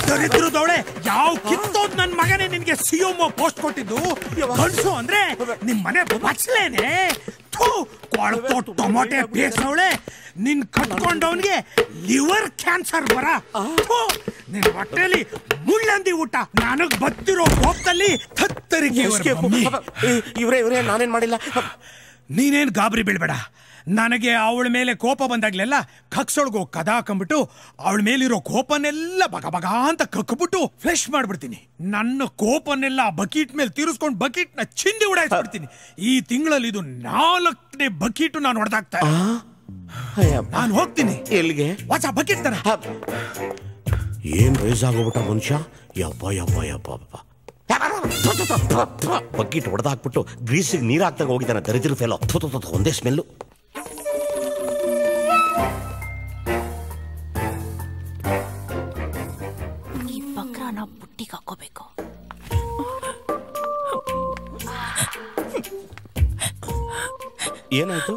ದರಿದ್ರದವಳೆ ಯಾವ ಕಿತ್ತೋದ್ ನನ್ ಮಗನೇ ನಿನ್ಗೆ ಸಿಎಂಒ ಪೋಸ್ಟ್ ಕೊಟ್ಟಿದ್ದು ಕಳ್ಸು ಅಂದ್ರೆ ನಿಮ್ ಮನೆ ಬಚ್ಚಲೇನೆ ಟೊಮೊಟೆ ಬೇಸವಳೆ ನಿನ್ ಕಟ್ಕೊಂಡವನ್ಗೆ ಲಿವರ್ ಕ್ಯಾನ್ಸರ್ ಬರ ನಿನ್ ಹೊಟ್ಟೆಲಿ ಮುಳ್ಳಂದಿ ಊಟ ನನಗ್ ಬತ್ತಿರೋ ಕೋಪದಲ್ಲಿ ಥತ್ತರಿಗೆ ಇವ್ರೆ ನಾನೇನ್ ಮಾಡಿಲ್ಲ. ನೀನೇನ್ ಗಾಬರಿ ಬೀಳ್ಬೇಡ. ನನಗೆ ಅವಳ ಮೇಲೆ ಕೋಪ ಬಂದಾಗ್ಲೆಲ್ಲ ಕಕ್ಸೊಳಗೋ ಕದ ಹಾಕೊಂಡ್ಬಿಟ್ಟು ಅವಳ ಮೇಲಿರೋ ಕೋಪನೆಲ್ಲ ಬಗ ಬಗ ಅಂತ ಕಕ್ಬಿಟ್ಟು ಫ್ಲೆಶ್ ಮಾಡ್ಬಿಡ್ತೀನಿ. ನನ್ನ ಕೋಪನೆಲ್ಲ ಬಕೀಟ್ ಮೇಲೆ ತೀರಿಸ್ಕೊಂಡು ಬಕೀಟ್ ನ ಚಿಂದಿ ಉಡಾಯಿಸ್ಬಿಡ್ತೀನಿ. ಈ ತಿಂಗಳಲ್ಲಿ ಇದು 4ನೇ ಬಕೀಟು ನಾನು ಹೊಡೆದಾಗ್ತಾ. ನಾನು ಹೋಗ್ತೀನಿ. ಎಲ್ಲಿಗೆ? ಹೊಸ ಬಕೀಟ್ ತರ. ಏನ್ ರೈಸ್ ಆಗೋಗ್ಬಿಟ್ಟ ಮನುಷ್ಯ. ಯಪ್ಪ ಯಪ್ಪ ಯಪ್ಪ ಯಪ್ಪ. ಬಕೀಟ್ ಹೊಡೆದಾಕ್ಬಿಟ್ಟು ಗ್ರೀಸಿಗೆ ನೀರ್ ಹಾಕ್ದಾಗ ಹೋಗಿದ್ದಾನೆ ದರಿದ್ರ ಫೆಲೋ. ಒಂದೇ ಸ್ಮೆಲ್ಲು. ಬುಟ್ಟಿಗೆ ಹಾಕೋಬೇಕು. ಏನಾಯ್ತು?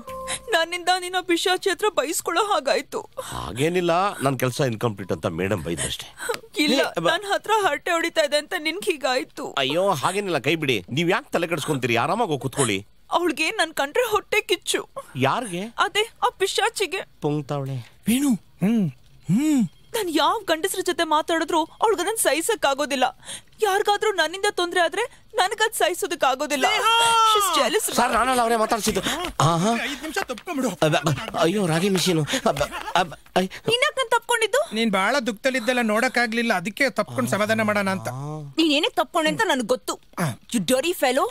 ನನ್ನಿಂದ ನಿನ್ನ ಪಿಶಾಚಿ ಹತ್ರ ಬೈಸ್ಕೊಳ್ಳೋ ಹಾಗಾಯ್ತು. ಹಾಗೇನಿಲ್ಲ, ನನ್ ಕೆಲಸ ಇನ್ಕಂಪ್ಲೀಟ್ ಅಂತ ಮೇಡಮ್ ಬೈದಷ್ಟೇ. ಇಲ್ಲ, ನನ್ನ ಹತ್ರ ಹರಟೆ ಹೊಡಿತಾ ಇದೆ ಅಂತ ನಿನ್ಗೆ ಹೀಗಾಯ್ತು. ಅಯ್ಯೋ ಹಾಗೇನಿಲ್ಲ, ಕೈ ಬಿಡಿ. ನೀವ್ ಯಾಕೆ ತಲೆ ಕೆಡಿಸ್ಕೊಂತೀರಿ? ಆರಾಮಾಗಿ ಹೋಗಿ ಕುತ್ಕೊಳ್ಳಿ. ಅವಳಿಗೆ ನನ್ ಕಂಡ್ರೆ ಹೊಟ್ಟೆ ಕಿಚ್ಚು. ಯಾರಿಗೆ? ಅದೇ ಆ ಪಿಶಾಚಿಗೆ. ಪುಂಗ್ತಾವಳೆ ವೇಣು. ನಾನು ಯಾವ ಗಂಡಸ್ರ ಜೊತೆ ಮಾತಾಡಿದ್ರು ಅವಳಿಗೆ ಅದನ್ನ ಸಹಿಸಕ್ಕಾಗೋದಿಲ್ಲ. ಯಾರಿಗಾದ್ರೂ ನನ್ನಿಂದ ತೊಂದ್ರೆ ಆದ್ರೆ ನನಗದ್ ಸಹಿಸೋದಕ್ಕಾಗೋದಿಲ್ಲ. ಸರ್ ನಾನಲ್ಲ ಅವರೇ ಮಾತಾಡ್ಸಿದ್ದು. ಅಯ್ಯೋ ರಾಗಿ ಮಿಷಿನು. ನೀನ್ಯಾಕ್ ನನ್ ತಪ್ಕೊಂಡಿದ್ದು? ನೀನ್ ಬಹಳ ದುಃಖದಲ್ಲಿದ್ದೆಲ್ಲ ನೋಡಕ್ಕಾಗ್ಲಿಲ್ಲ, ಅದಕ್ಕೆ ತಪ್ಕೊಂಡು ಸಮಾಧಾನ ಮಾಡೋಣ ಅಂತ. ನೀನೇನೇ ತಪ್ಕೊಂಡೆ ಅಂತ ನನಗೆ ಗೊತ್ತು. You dirty fellow.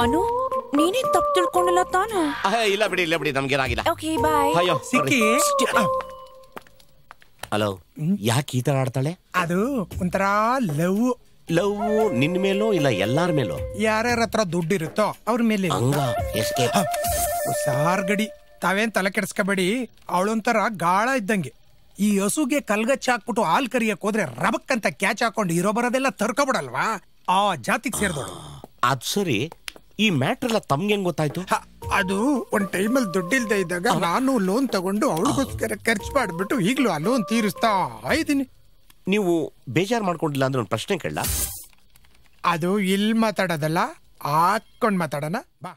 ಮನು, ನೀನೇ ತಪ್ಪು ತಿಳ್ಕೊಂಡಿಲ್ಲ ತಾನು? ಇಲ್ಲ ಬಿಡಿ ನಮ್ಗೇನಾಗಿಲ್ಲ. Okay bye. ಅಯ್ಯೋ ಸಿಕ್ಕಿ. ಹಲೋ, ಯಾಕೆ ಈ ತರ ಆಡ್ತಾಳೆ? ಅದು ಒಂಥರ ಲವ್. ಲವ್ ನಿನ್ ಮೇಲೋ ಇಲ್ಲ ಎಲ್ಲಾರ ಮೇಲೋ? ಯಾರ್ಯಾರ ಹತ್ರ ದುಡ್ಡಿರುತ್ತೋ ಅವ್ರ ಮೇಲೆ. ಸಾರ್ ಗಡಿ, ತಾವೇನ್ ತಲೆ ಕೆಡ್ಸ್ಕೋಬೇಡಿ. ಅವಳೊಂಥರ ಗಾಳ ಇದ್ದಂಗೆ. ಈ ಹಸುಗೆ ಕಲ್ಗಚ್ಚ ಹಾಕ್ಬಿಟ್ಟು ಹಾಲ್ ಕರಿಯಕ್ ಹೋದ್ರೆ ರಬಕ್ ಅಂತ ಕ್ಯಾಚ್ ಹಾಕೊಂಡು ಇರೋ ಬರೋದೆಲ್ಲ ತರ್ಕೊಬಿಡಲ್ವಾ, ಆ ಜಾತಿಗೆ ಸೇರಿದೋಳು. ಅದ್ ಸರಿ, ಈ ಮ್ಯಾಟ್ರ್ ಎಲ್ಲ ತಮ್ಗೆ ಹೆಂಗ್ ಗೊತ್ತಾಯ್ತು? ಅದು ಒಂದ್ ಟೈಮಲ್ಲಿ ದುಡ್ಡಿಲ್ದೆ ಇದ್ದಾಗ ನಾನು ಲೋನ್ ತಗೊಂಡು ಅವಳಿಗೋಸ್ಕರ ಖರ್ಚು ಮಾಡ್ಬಿಟ್ಟು ಈಗ್ಲೂ ಆ ಲೋನ್ ತೀರಿಸ್ತಾ ಇದ್ದೀನಿ. ನೀವು ಬೇಜಾರ್ ಮಾಡ್ಕೊಂಡಿಲ್ಲ ಅಂದ್ರೆ ಒಂದು ಪ್ರಶ್ನೆ ಕೇಳ. ಅದು ಇಲ್ಲಿ ಮಾತಾಡೋದಲ್ಲ, ಹಾಕೊಂಡ್ ಮಾತಾಡೋಣ ಬಾ.